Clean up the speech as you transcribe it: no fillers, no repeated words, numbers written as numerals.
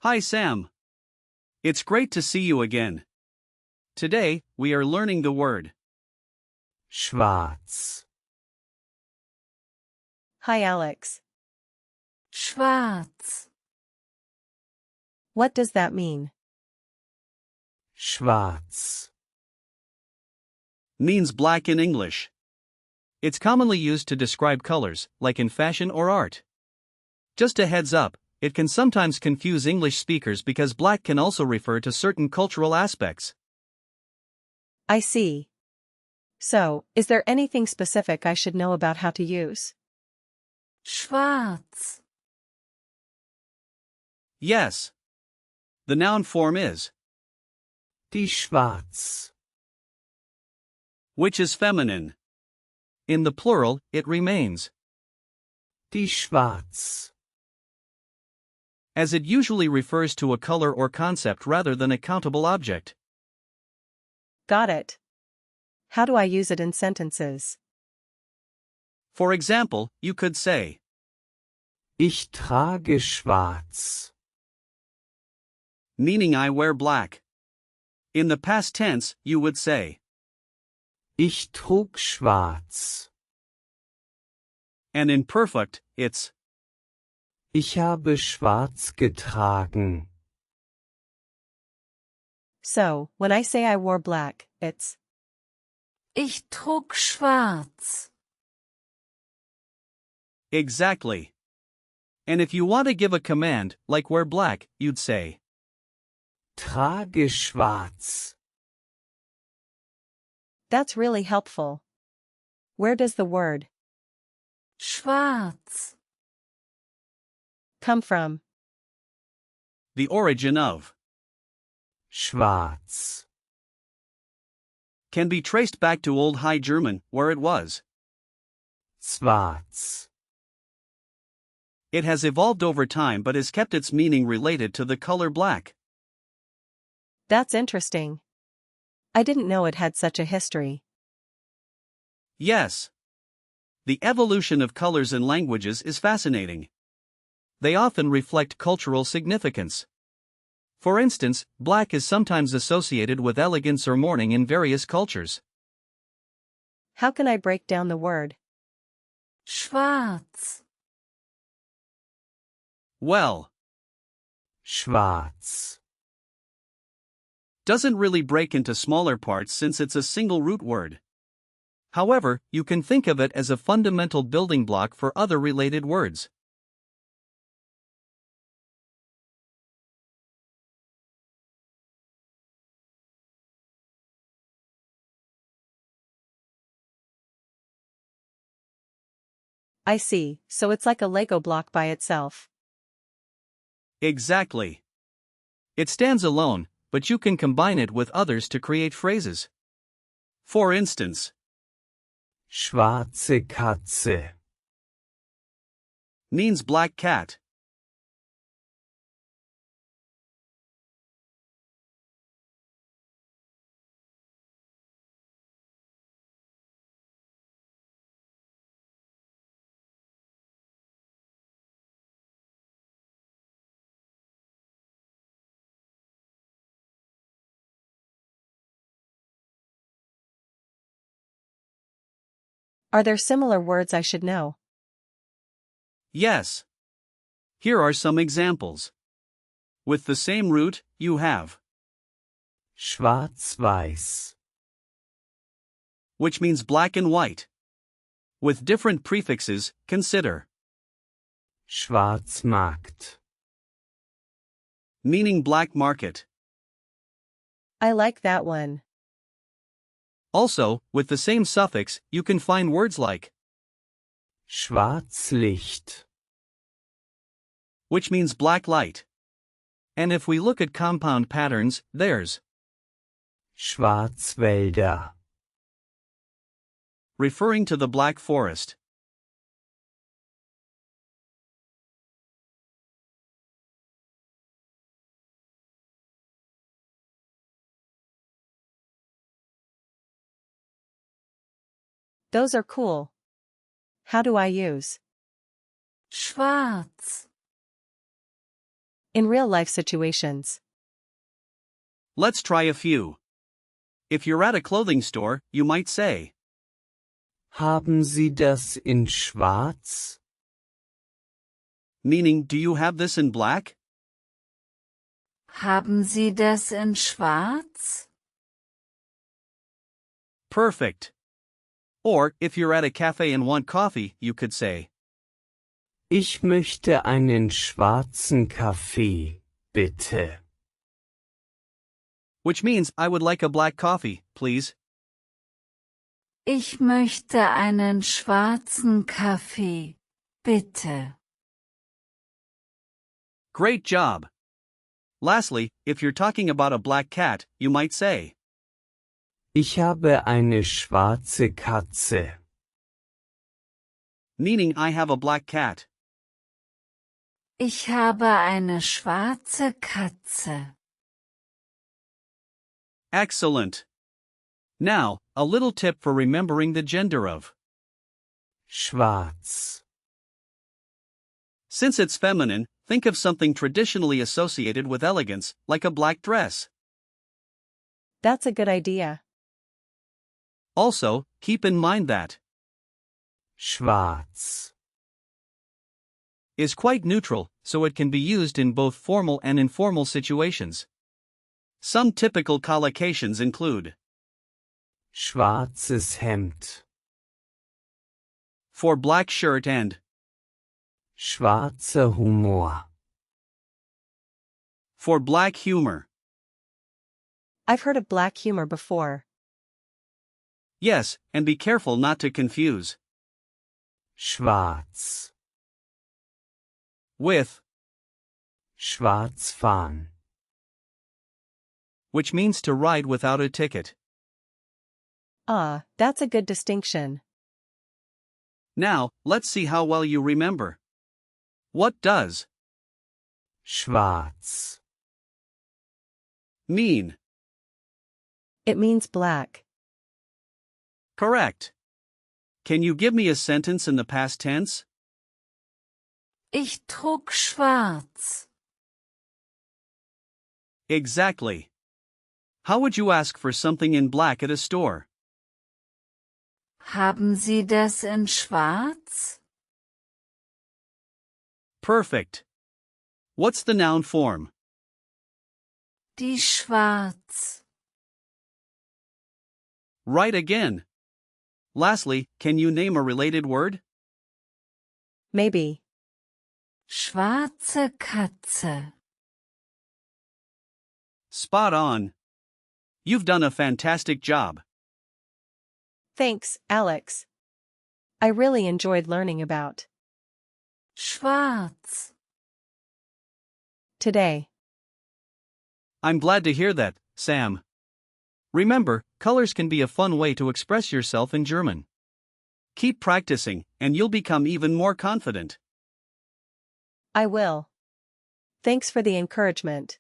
Hi Sam. It's great to see you again. Today, we are learning the word schwarz, Hi Alex. schwarz, What does that mean? schwarz, means black in English. It's commonly used to describe colors, like in fashion or art. Just a heads up, it can sometimes confuse English speakers because black can also refer to certain cultural aspects. I see. So, is there anything specific I should know about how to use? schwarz, Yes. The noun form is, die schwarz, which is feminine. In the plural, it remains, die schwarz, as it usually refers to a color or concept rather than a countable object. Got it. How do I use it in sentences? For example, you could say, ich trage schwarz, meaning I wear black. In the past tense, you would say, ich trug schwarz, and in perfect, it's, ich habe schwarz getragen. So, when I say I wore black, it's ich trug schwarz. exactly. And if you want to give a command, like wear black, you'd say, Trage schwarz. That's really helpful. Where does the word Schwarz, come from? the origin of, Schwarz. can be traced back to Old High German, where it was. Schwarz. It has evolved over time but has kept its meaning related to the color black. That's interesting. I didn't know it had such a history. Yes. The evolution of colors in languages is fascinating. They often reflect cultural significance. For instance, black is sometimes associated with elegance or mourning in various cultures. How can I break down the word? schwarz, Well, Schwarz. doesn't really break into smaller parts since it's a single root word. However, you can think of it as a fundamental building block for other related words. I see, so it's like a Lego block by itself. Exactly. It stands alone, but you can combine it with others to create phrases. For instance, Schwarze Katze. means black cat. Are there similar words I should know? Yes. Here are some examples. With the same root, you have, Schwarz-Weiß. which means black and white. With different prefixes, consider, Schwarzmarkt. meaning black market. I like that one. Also, with the same suffix, you can find words like, Schwarzlicht. which means black light. And if we look at compound patterns, there's, Schwarzwälder. referring to the Black Forest. Those are cool. How do I use schwarz, in real-life situations. Let's try a few. If you're at a clothing store, you might say, Haben Sie das in schwarz? meaning, do you have this in black? Haben Sie das in schwarz? Perfect. Or, if you're at a cafe and want coffee, you could say, Ich möchte einen schwarzen Kaffee, bitte. which means, I would like a black coffee, please. Ich möchte einen schwarzen Kaffee, bitte. Great job. Lastly, if you're talking about a black cat, you might say, Ich habe eine schwarze Katze. meaning, I have a black cat. Ich habe eine schwarze Katze. Excellent. Now, a little tip for remembering the gender of. Schwarz. Since it's feminine, think of something traditionally associated with elegance, like a black dress. That's a good idea. Also, keep in mind that Schwarz. is quite neutral, so it can be used in both formal and informal situations. Some typical collocations include Schwarzes Hemd. for black shirt and Schwarzer Humor. for black humor. I've heard of black humor before. Yes, and be careful not to confuse Schwarz. with, Schwarz fahren. which means to ride without a ticket. Ah, that's a good distinction. Now, let's see how well you remember. What does Schwarz. mean? It means black. Correct. Can you give me a sentence in the past tense? Ich trug schwarz. Exactly. How would you ask for something in black at a store? Haben Sie das in schwarz? Perfect. What's the noun form? Die schwarz. Right again. Lastly, can you name a related word? Maybe. Schwarze Katze. Spot on. You've done a fantastic job. Thanks, Alex. I really enjoyed learning about Schwarz. today. I'm glad to hear that, Sam. Remember, colors can be a fun way to express yourself in German. Keep practicing, and you'll become even more confident. I will. Thanks for the encouragement.